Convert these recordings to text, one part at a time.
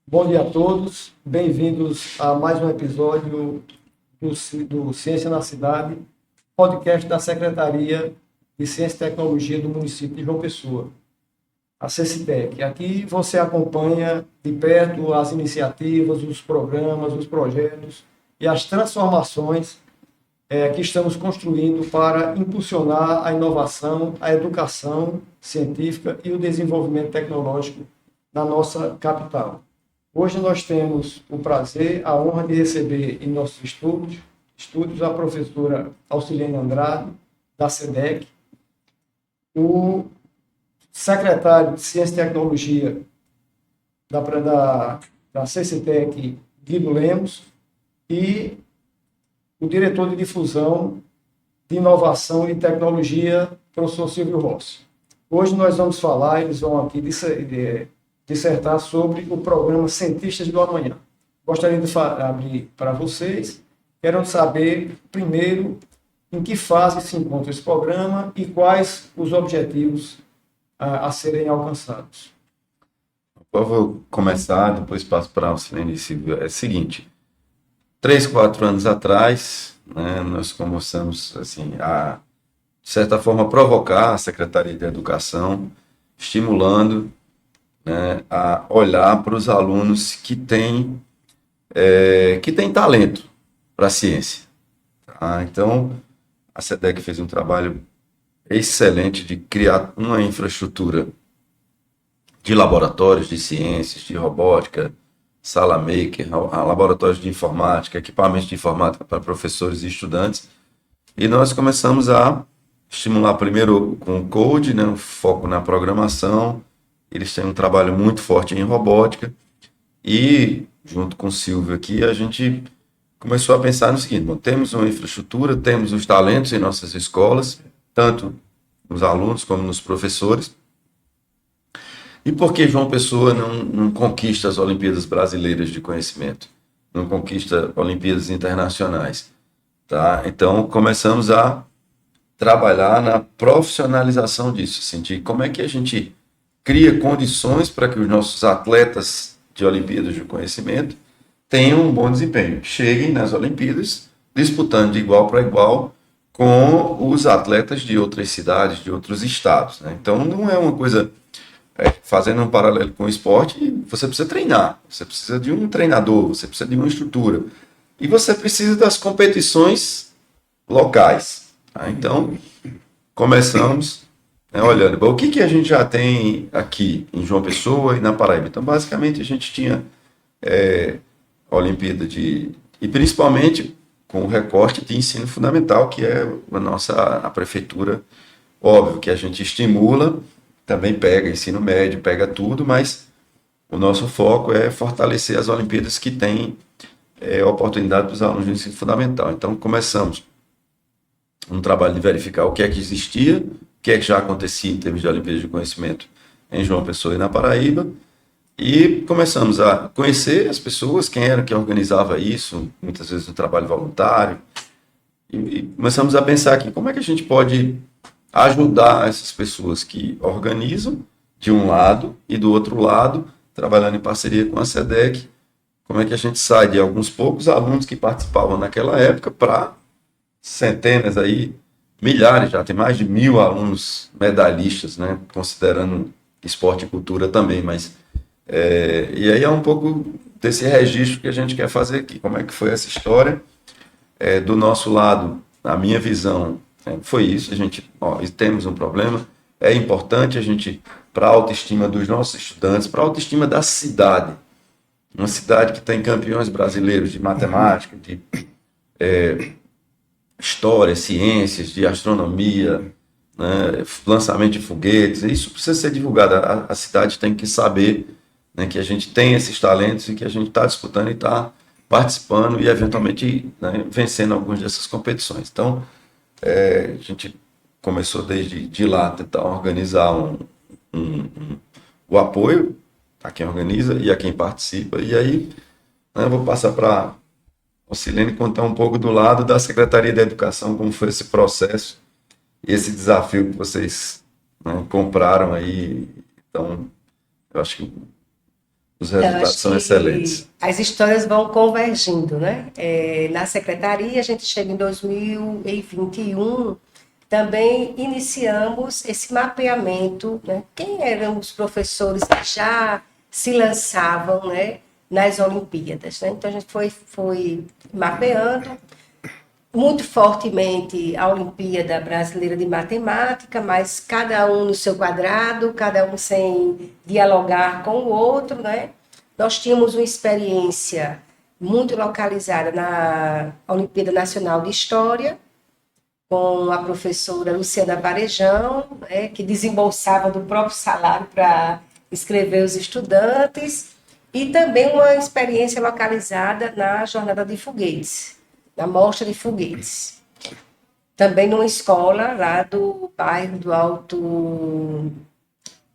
Bom dia a todos, bem-vindos a mais um episódio do Ciência na Cidade, podcast da Secretaria de Ciência e Tecnologia do município de João Pessoa, a CECITEC. Aqui você acompanha de perto as iniciativas, os programas, os projetos e as transformações que estamos construindo para impulsionar a inovação, a educação científica e o desenvolvimento tecnológico na nossa capital. Hoje nós temos o prazer, a honra de receber em nossos estúdios a professora Auxiliane Andrade, da SEDEC, o secretário de Ciência e Tecnologia da CCTEC, Guido Lemos, e o diretor de difusão de inovação e tecnologia, professor Silvio Rossi. Hoje nós vamos falar, eles vão aqui dissertar sobre o programa Cientistas do Amanhã. Gostaria de abrir para vocês, quero saber, primeiro, em que fase se encontra esse programa e quais os objetivos a serem alcançados. Eu vou começar, depois passo para a Auxiliane e Silvio. É o seguinte, 3, 4 anos atrás, né, nós começamos, assim, de certa forma, provocar a Secretaria de Educação, estimulando, né, a olhar para os alunos que têm talento para a ciência. Tá? Então, a SEDEC fez um trabalho excelente de criar uma infraestrutura de laboratórios de ciências, de robótica, sala maker, laboratórios de informática, equipamentos de informática para professores e estudantes. E nós começamos a estimular primeiro com o Code, né, um foco na programação. Eles têm um trabalho muito forte em robótica. E, junto com o Silvio aqui, a gente começou a pensar no seguinte: bom, temos uma infraestrutura, temos os talentos em nossas escolas, tanto nos alunos como nos professores. E por que João Pessoa não conquista as Olimpíadas Brasileiras de Conhecimento? Não conquista Olimpíadas Internacionais? Tá? Então, começamos a trabalhar na profissionalização disso, assim, de como é que a gente cria condições para que os nossos atletas de Olimpíadas de Conhecimento tenham um bom desempenho, cheguem nas Olimpíadas disputando de igual para igual com os atletas de outras cidades, de outros estados. Né? Então, não é uma coisa... fazendo um paralelo com o esporte, você precisa treinar, você precisa de um treinador, você precisa de uma estrutura. E você precisa das competições locais. Tá? Então, começamos, né, olhando, bom, o que a gente já tem aqui em João Pessoa e na Paraíba. Então, basicamente, a gente tinha a Olimpíada e principalmente com o recorte de ensino fundamental, que é a prefeitura, óbvio, que a gente estimula, também pega ensino médio, pega tudo, mas o nosso foco é fortalecer as Olimpíadas que têm oportunidade para os alunos do ensino fundamental. Então, começamos um trabalho de verificar o que é que existia, o que é que já acontecia em termos de Olimpíadas de Conhecimento em João Pessoa e na Paraíba, e começamos a conhecer as pessoas, quem era que organizava isso, muitas vezes no trabalho voluntário, e começamos a pensar aqui, como é que a gente pode ajudar essas pessoas que organizam, de um lado, e do outro lado, trabalhando em parceria com a SEDEC, como é que a gente sai de alguns poucos alunos que participavam naquela época para centenas aí, milhares, já tem mais de 1.000 alunos medalhistas, né, considerando esporte e cultura também, mas e aí é um pouco desse registro que a gente quer fazer aqui, como é que foi essa história. Do nosso lado, a minha visão foi isso, temos um problema, é importante a gente, para a autoestima dos nossos estudantes, para a autoestima da cidade, uma cidade que tem campeões brasileiros de matemática, de história, ciências, de astronomia, né, lançamento de foguetes, isso precisa ser divulgado, a cidade tem que saber, né, que a gente tem esses talentos e que a gente está disputando e está participando e eventualmente, né, vencendo algumas dessas competições. Então, a gente começou desde de lá tentar organizar o apoio a quem organiza e a quem participa. E aí, né, eu vou passar para a Silene contar um pouco do lado da Secretaria de Educação, como foi esse processo e esse desafio que vocês, né, compraram aí. Então, eu acho que os resultados são excelentes. As histórias vão convergindo, né? Na secretaria, a gente chega em 2021, também iniciamos esse mapeamento, né? Quem eram os professores que já se lançavam, né, nas Olimpíadas, né? Então, a gente foi mapeando muito fortemente a Olimpíada Brasileira de Matemática, mas cada um no seu quadrado, cada um sem dialogar com o outro, né? Nós tínhamos uma experiência muito localizada na Olimpíada Nacional de História, com a professora Luciana Varejão, né, que desembolsava do próprio salário para escrever os estudantes, e também uma experiência localizada na Jornada de Foguetes, na Mostra de Foguetes. Também numa escola lá do bairro do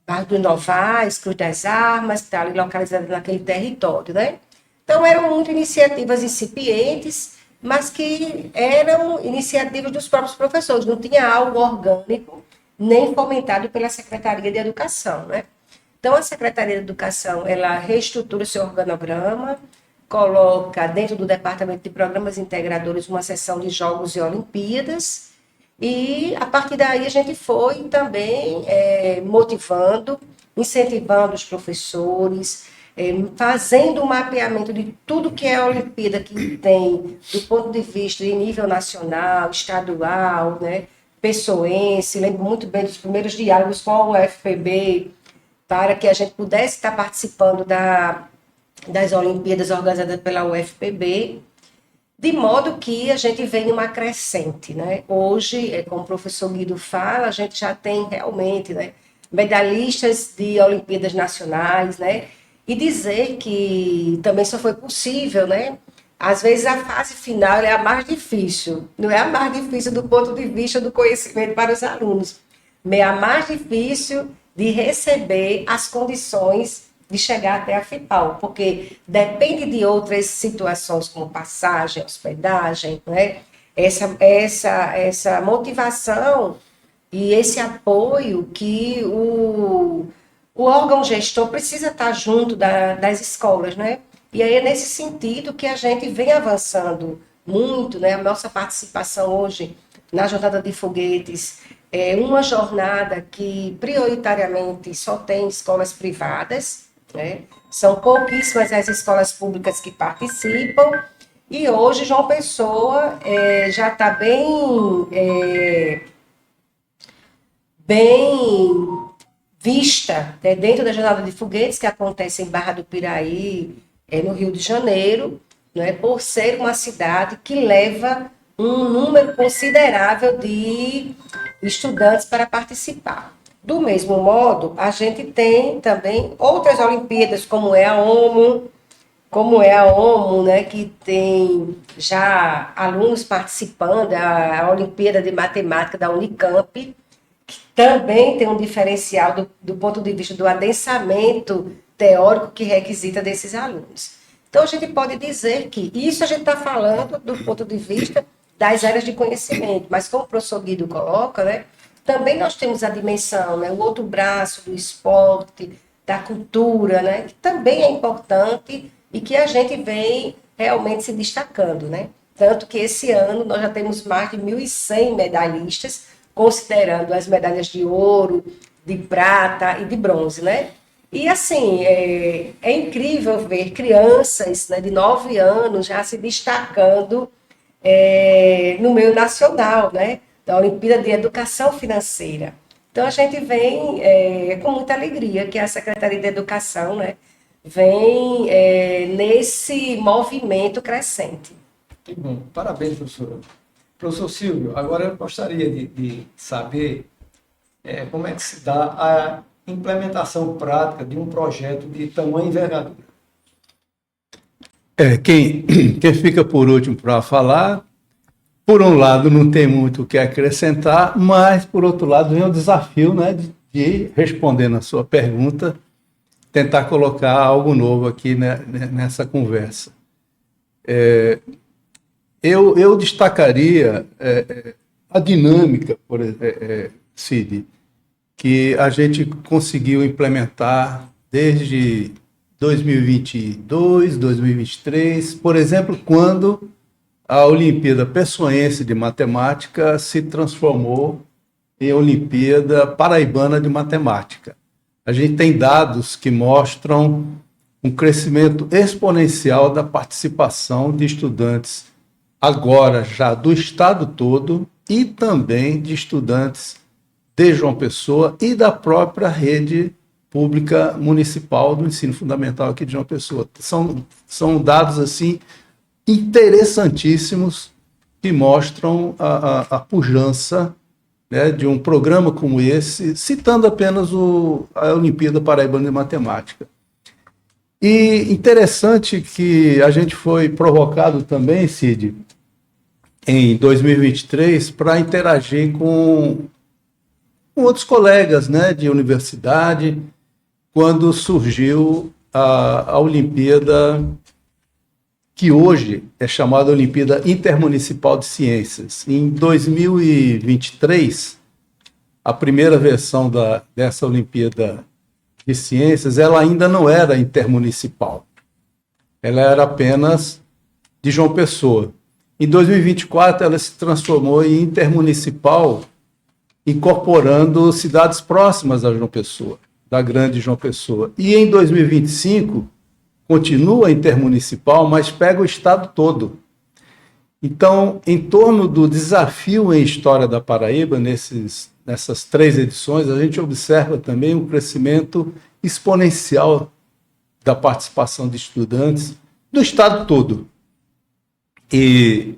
bairro do Novais, Cruz das Armas, que está ali localizada naquele território, né? Então, eram muitas iniciativas incipientes, mas que eram iniciativas dos próprios professores, não tinha algo orgânico, nem fomentado pela Secretaria de Educação, né? Então, a Secretaria de Educação, ela reestrutura o seu organograma, coloca dentro do Departamento de Programas Integradores uma seção de Jogos e Olimpíadas, e a partir daí a gente foi também motivando, incentivando os professores, fazendo um mapeamento de tudo que é a Olimpíada que tem, do ponto de vista de nível nacional, estadual, né, pessoense. Lembro muito bem dos primeiros diálogos com a UFPB, para que a gente pudesse estar participando das Olimpíadas organizadas pela UFPB, de modo que a gente vem numa crescente, né? Hoje, como o professor Guido fala, a gente já tem realmente, né, medalhistas de Olimpíadas nacionais, né? E dizer que também só foi possível, né? Às vezes a fase final é a mais difícil, não é a mais difícil do ponto de vista do conhecimento para os alunos, mas é a mais difícil de receber as condições de chegar até a FIPAL, porque depende de outras situações, como passagem, hospedagem, né? Essa motivação e esse apoio que o órgão gestor precisa estar junto das escolas, né? E aí é nesse sentido que a gente vem avançando muito, né? A nossa participação hoje na Jornada de Foguetes é uma jornada que prioritariamente só tem escolas privadas, né? São pouquíssimas as escolas públicas que participam, e hoje João Pessoa já está bem vista, né, dentro da Jornada de Foguetes, que acontece em Barra do Piraí, no Rio de Janeiro, né, por ser uma cidade que leva um número considerável de estudantes para participar. Do mesmo modo, a gente tem também outras Olimpíadas, como é a OMO, né, que tem já alunos participando, a Olimpíada de Matemática da Unicamp, que também tem um diferencial do ponto de vista do adensamento teórico que requisita desses alunos. Então, a gente pode dizer que isso a gente está falando do ponto de vista das áreas de conhecimento, mas como o professor Guido coloca, né, também nós temos a dimensão, né, o outro braço do esporte, da cultura, né, que também é importante e que a gente vem realmente se destacando, né? Tanto que esse ano nós já temos mais de 1.100 medalhistas, considerando as medalhas de ouro, de prata e de bronze, né? E assim, é incrível ver crianças, né, de 9 anos já se destacando no meio nacional, né? Da Olimpíada de Educação Financeira. Então, a gente vem com muita alegria que a Secretaria de Educação, né, vem nesse movimento crescente. Que bom. Parabéns, professora. Professor Silvio, agora eu gostaria de saber como é que se dá a implementação prática de um projeto de tamanha envergadura. Quem fica por último para falar, por um lado não tem muito o que acrescentar, mas por outro lado vem o desafio, né, de respondendo a sua pergunta, tentar colocar algo novo aqui, né, nessa conversa. Eu destacaria a dinâmica, Cid, que a gente conseguiu implementar desde 2022, 2023, por exemplo, quando a Olimpíada Pessoense de Matemática se transformou em Olimpíada Paraibana de Matemática. A gente tem dados que mostram um crescimento exponencial da participação de estudantes agora já do estado todo e também de estudantes de João Pessoa e da própria rede pública municipal do ensino fundamental aqui de João Pessoa. São dados assim interessantíssimos que mostram a pujança, né, de um programa como esse, citando apenas a Olimpíada Paraibana de Matemática. E interessante que a gente foi provocado também, Cid, em 2023, para interagir com outros colegas, né, de universidade, quando surgiu a Olimpíada, que hoje é chamada Olimpíada Intermunicipal de Ciências. Em 2023, a primeira versão dessa Olimpíada de Ciências, ela ainda não era intermunicipal. Ela era apenas de João Pessoa. Em 2024, ela se transformou em intermunicipal, incorporando cidades próximas a João Pessoa, da grande João Pessoa. E em 2025, continua intermunicipal, mas pega o estado todo. Então, em torno do desafio em História da Paraíba, nessas 3 edições, a gente observa também um crescimento exponencial da participação de estudantes do estado todo. E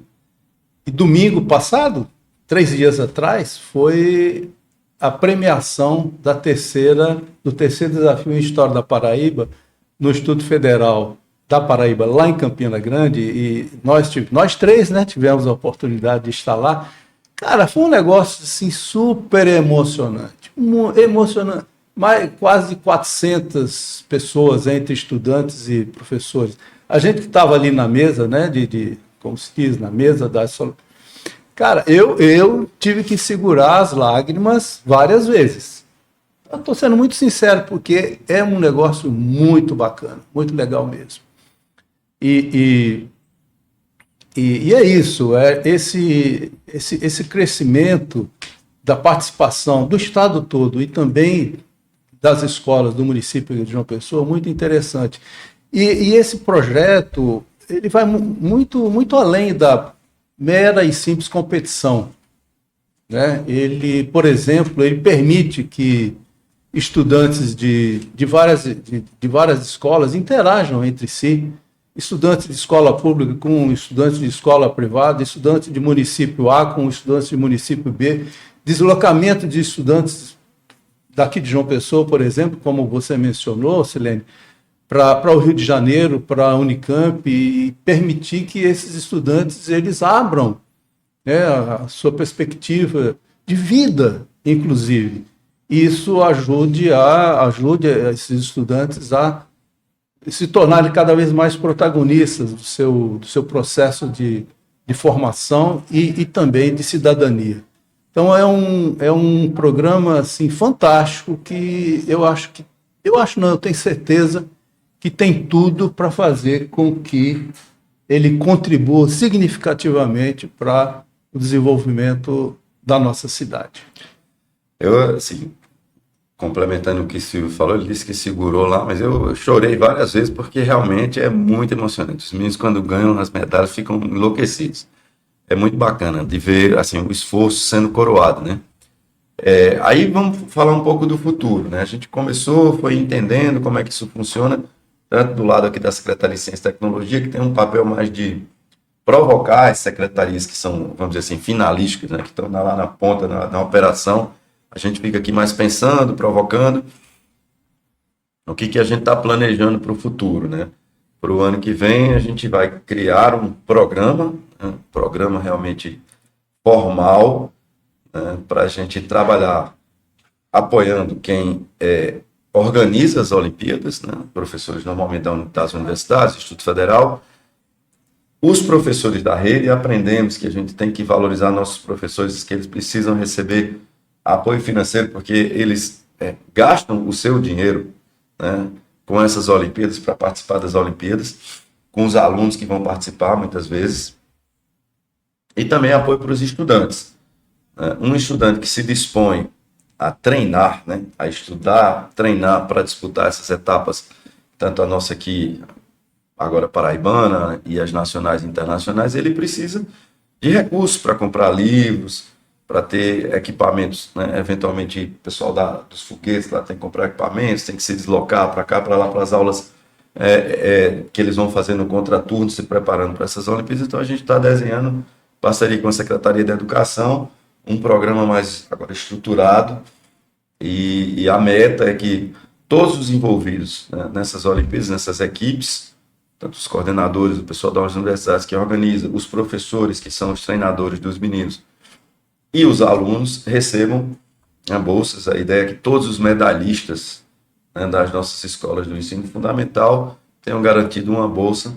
domingo passado, 3 dias atrás, foi a premiação do terceiro desafio em História da Paraíba, no Instituto Federal da Paraíba, lá em Campina Grande, e nós 3, né, tivemos a oportunidade de estar lá. Cara, foi um negócio assim, super emocionante, quase 400 pessoas, entre estudantes e professores. A gente que estava ali na mesa, né, como se diz, na mesa da... Cara, eu tive que segurar as lágrimas várias vezes. Eu estou sendo muito sincero, porque é um negócio muito bacana, muito legal mesmo. E é isso, esse crescimento da participação do estado todo e também das escolas do município de João Pessoa, muito interessante. E esse projeto, ele vai muito, muito além da mera e simples competição, né? Ele, por exemplo, ele permite que estudantes de várias escolas interajam entre si, estudantes de escola pública com estudantes de escola privada, estudantes de município A com estudantes de município B, deslocamento de estudantes daqui de João Pessoa, por exemplo, como você mencionou, Silene, para o Rio de Janeiro, para a Unicamp, e permitir que esses estudantes eles abram, né, a sua perspectiva de vida, inclusive. Isso ajude esses estudantes a se tornarem cada vez mais protagonistas do seu processo de formação e também de cidadania. Então é um programa assim, fantástico que eu tenho certeza que tem tudo para fazer com que ele contribua significativamente para o desenvolvimento da nossa cidade. Eu, assim, complementando o que o Silvio falou, ele disse que segurou lá, mas eu chorei várias vezes porque realmente é muito emocionante. Os meninos, quando ganham as medalhas, ficam enlouquecidos. É muito bacana de ver, assim, o esforço sendo coroado, né? Aí vamos falar um pouco do futuro, né? A gente foi entendendo como é que isso funciona, tanto do lado aqui da Secretaria de Ciência e Tecnologia, que tem um papel mais de provocar as secretarias que são, vamos dizer assim, finalísticas, né? Que estão lá na ponta, na operação. A gente fica aqui mais pensando, provocando o que a gente está planejando para o futuro, né? Para o ano que vem, a gente vai criar um programa, né? Um programa realmente formal, né? Para a gente trabalhar apoiando quem organiza as Olimpíadas, né? Professores normalmente das universidades, Instituto Federal, os professores da rede, e aprendemos que a gente tem que valorizar nossos professores, que eles precisam receber apoio financeiro, porque eles gastam o seu dinheiro, né, com essas Olimpíadas, para participar das Olimpíadas, com os alunos que vão participar muitas vezes, e também apoio para os estudantes. Um estudante que se dispõe a treinar, né, a estudar, treinar para disputar essas etapas, tanto a nossa aqui, agora paraibana, e as nacionais e internacionais, ele precisa de recursos para comprar livros, para ter equipamentos, né? Eventualmente o pessoal dos foguetes lá tem que comprar equipamentos, tem que se deslocar para cá, para lá, para as aulas que eles vão fazer no contraturno, se preparando para essas Olimpíadas. Então a gente está desenhando, parceria com a Secretaria da Educação, um programa mais agora estruturado, e a meta é que todos os envolvidos, né, nessas Olimpíadas, nessas equipes, tanto os coordenadores, o pessoal das universidades que organiza, os professores que são os treinadores dos meninos e os alunos recebam bolsas. A ideia é que todos os medalhistas, né, das nossas escolas do ensino fundamental tenham garantido uma bolsa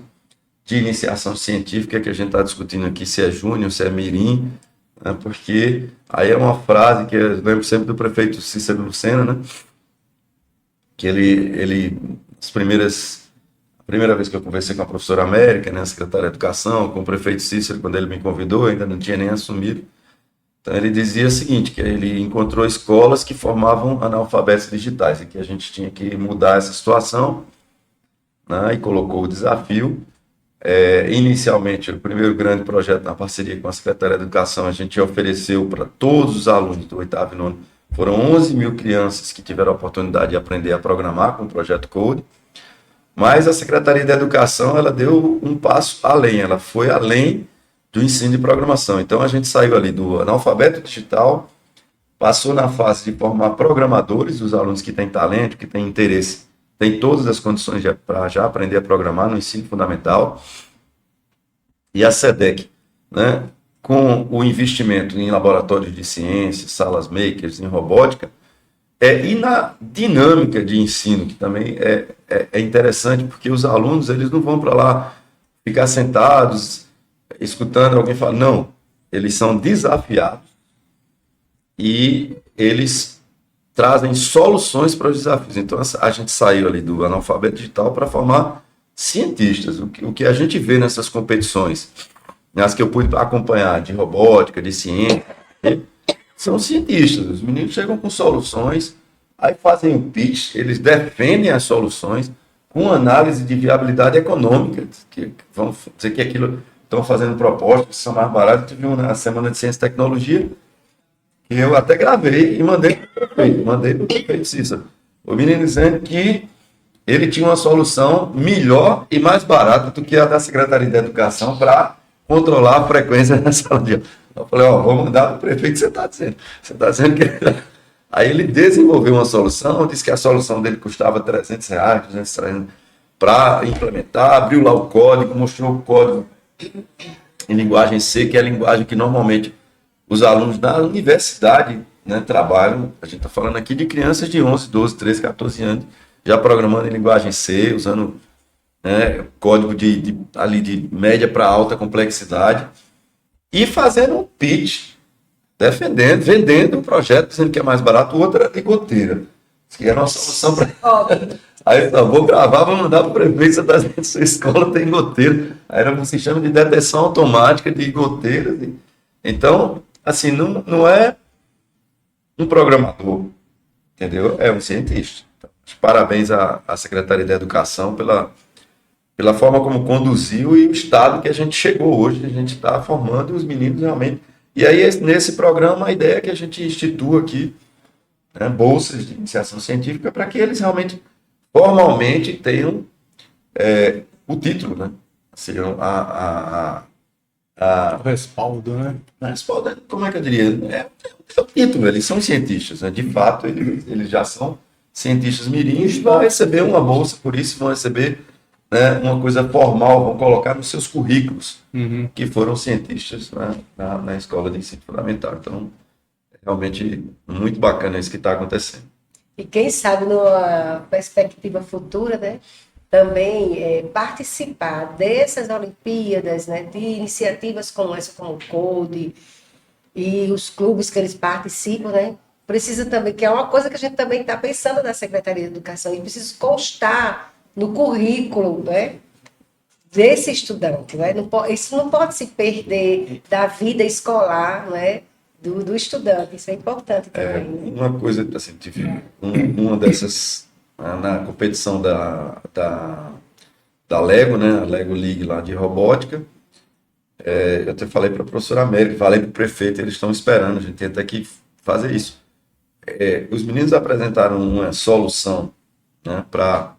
de iniciação científica, que a gente está discutindo aqui se é júnior, se é mirim, né, porque aí é uma frase que eu lembro sempre do prefeito Cícero Lucena, né, que ele a primeira vez que eu conversei com a professora América, né, a secretária de Educação, com o prefeito Cícero, quando ele me convidou, ainda não tinha nem assumido. Então ele dizia o seguinte, que ele encontrou escolas que formavam analfabetos digitais, e que a gente tinha que mudar essa situação, né, e colocou o desafio. Inicialmente, o primeiro grande projeto na parceria com a Secretaria de Educação, a gente ofereceu para todos os alunos do 8º e 9º, foram 11 mil crianças que tiveram a oportunidade de aprender a programar com o projeto Code, mas a Secretaria de Educação, ela deu um passo além, ela foi além do ensino de programação. Então a gente saiu ali do analfabeto digital, passou na fase de formar programadores, os alunos que têm talento, que têm interesse, têm todas as condições para já aprender a programar no ensino fundamental. E a SEDEC, né, com o investimento em laboratórios de ciências, salas makers, em robótica, e na dinâmica de ensino, que também é interessante, porque os alunos eles não vão para lá ficar sentados, escutando alguém falar. Não, eles são desafiados e eles trazem soluções para os desafios. Então, a gente saiu ali do analfabeto digital para formar cientistas. O que a gente vê nessas competições, as que eu pude acompanhar, de robótica, de ciência, são cientistas. Os meninos chegam com soluções, aí fazem o pitch, eles defendem as soluções com análise de viabilidade econômica, que vão dizer que aquilo estão fazendo propostas que são mais baratas. Eu tive uma semana de ciência e tecnologia, que eu até gravei e mandei para o prefeito Cícero. O menino dizendo que ele tinha uma solução melhor e mais barata do que a da Secretaria de Educação para controlar a frequência na sala de aula. Eu falei, vou mandar para o prefeito, você está dizendo. Você está dizendo que... Aí ele desenvolveu uma solução, disse que a solução dele custava R$300, R$200 para implementar, abriu lá o código, mostrou o código em linguagem C, que é a linguagem que normalmente os alunos da universidade, né, trabalham. A gente está falando aqui de crianças de 11, 12, 13, 14 anos, já programando em linguagem C, usando, né, código ali de média para alta complexidade, e fazendo um pitch, defendendo, vendendo um projeto, dizendo que é mais barato. O outro era de goteira, que era uma solução para... Aí eu falei, vou gravar, vou mandar para o prefeito, você está dizendo que sua escola tem goteira. Aí era um sistema de detecção automática de goteiras. Então, assim, não é um programador, entendeu? É um cientista. Então, parabéns à Secretaria da Educação pela forma como conduziu e o estado que a gente chegou hoje. A gente está formando os meninos realmente. E aí, nesse programa, a ideia é que a gente institua aqui, né, bolsas de iniciação científica para que eles realmente, formalmente, tenham o título, né? Assim, o respaldo, né? Respaldo, como é que eu diria? É o título, eles são cientistas, né? De fato, eles já são cientistas mirins, vão receber uma bolsa por isso, vão receber, né, uma coisa formal, vão colocar nos seus currículos, que foram cientistas, né, na escola de ensino fundamental. Então, é realmente muito bacana isso que está acontecendo. E quem sabe, numa perspectiva futura, né, também participar dessas Olimpíadas, né, de iniciativas como essa, como o Code, e os clubes que eles participam, né, precisa também, que é uma coisa que a gente também está pensando na Secretaria de Educação, e precisa constar no currículo, né, desse estudante, né? Isso não pode se perder da vida escolar, né, do estudante. Isso é importante também. Né? Uma coisa, assim, tive uma dessas, na competição da Lego, né, a Lego League lá de robótica, eu até falei para a professora América, falei para o prefeito, eles estão esperando, a gente tem até que fazer isso. Os meninos apresentaram uma solução, né, para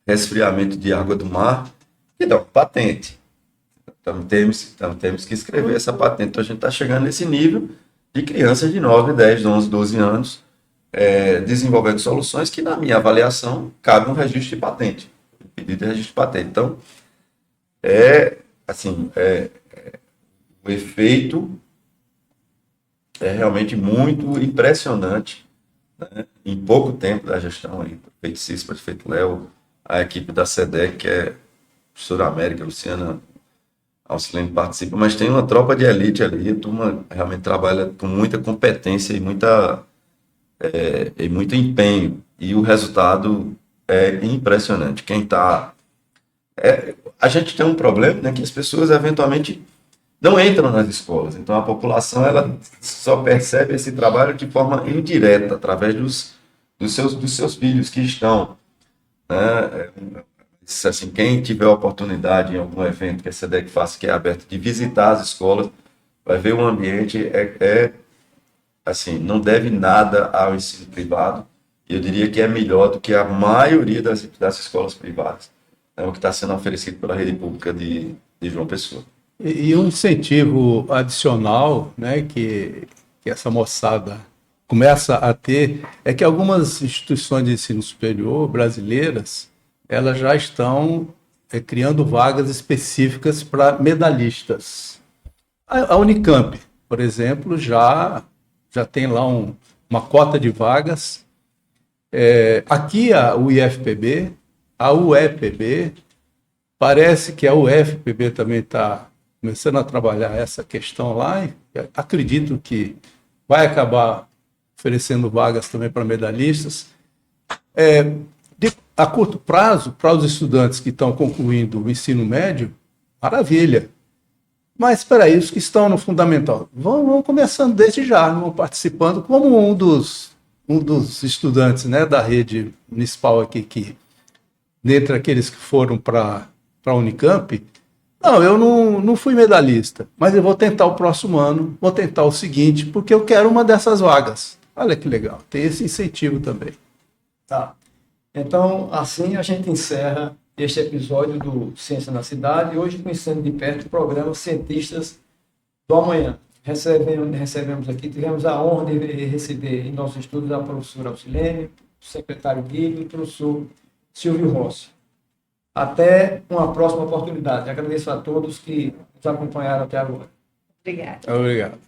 resfriamento de água do mar, que dá uma patente. Então temos que escrever essa patente. Então a gente está chegando nesse nível de crianças de 9, 10, 11, 12 anos, desenvolvendo soluções que, na minha avaliação, cabe um registro de patente, um pedido de registro de patente. Então, o efeito é realmente muito impressionante, né? Em pouco tempo da gestão aí, prefeito Cícero, prefeito Léo, a equipe da SEDEC, que é a professora América, Luciana Alcilene participa, mas tem uma tropa de elite ali, a turma realmente trabalha com muita competência e muito empenho, e o resultado é impressionante. A gente tem um problema, né, que as pessoas eventualmente não entram nas escolas, então a população ela só percebe esse trabalho de forma indireta, através dos seus filhos que estão, né, assim, quem tiver oportunidade em algum evento que a SEDEC faça, que é aberto, de visitar as escolas, vai ver o ambiente assim, não deve nada ao ensino privado, e eu diria que é melhor do que a maioria das escolas privadas, né, o que está sendo oferecido pela rede pública de João Pessoa. E um incentivo adicional, né, que essa moçada começa a ter, é que algumas instituições de ensino superior brasileiras, elas já estão criando vagas específicas para medalhistas. A Unicamp, por exemplo, já tem lá uma cota de vagas. Aqui a UIFPB, a UEPB, parece que a UFPB também está começando a trabalhar essa questão lá, e acredito que vai acabar oferecendo vagas também para medalhistas. A curto prazo, para os estudantes que estão concluindo o ensino médio, maravilha. Mas espera aí, os que estão no fundamental, vão começando desde já, vão participando como um dos estudantes, né, da rede municipal aqui, que dentre aqueles que foram para a Unicamp, não, eu não fui medalhista, mas eu vou tentar o próximo ano, vou tentar o seguinte, porque eu quero uma dessas vagas. Olha que legal, tem esse incentivo também. Tá. Então, assim a gente encerra este episódio do Ciência na Cidade, hoje conhecendo de perto o programa Cientistas do Amanhã. Recebemos aqui, tivemos a honra de receber em nossos estudos a professora Alcilene, o secretário Guido e o professor Silvio Rossi. Até uma próxima oportunidade. Agradeço a todos que nos acompanharam até agora. Obrigada. Obrigado.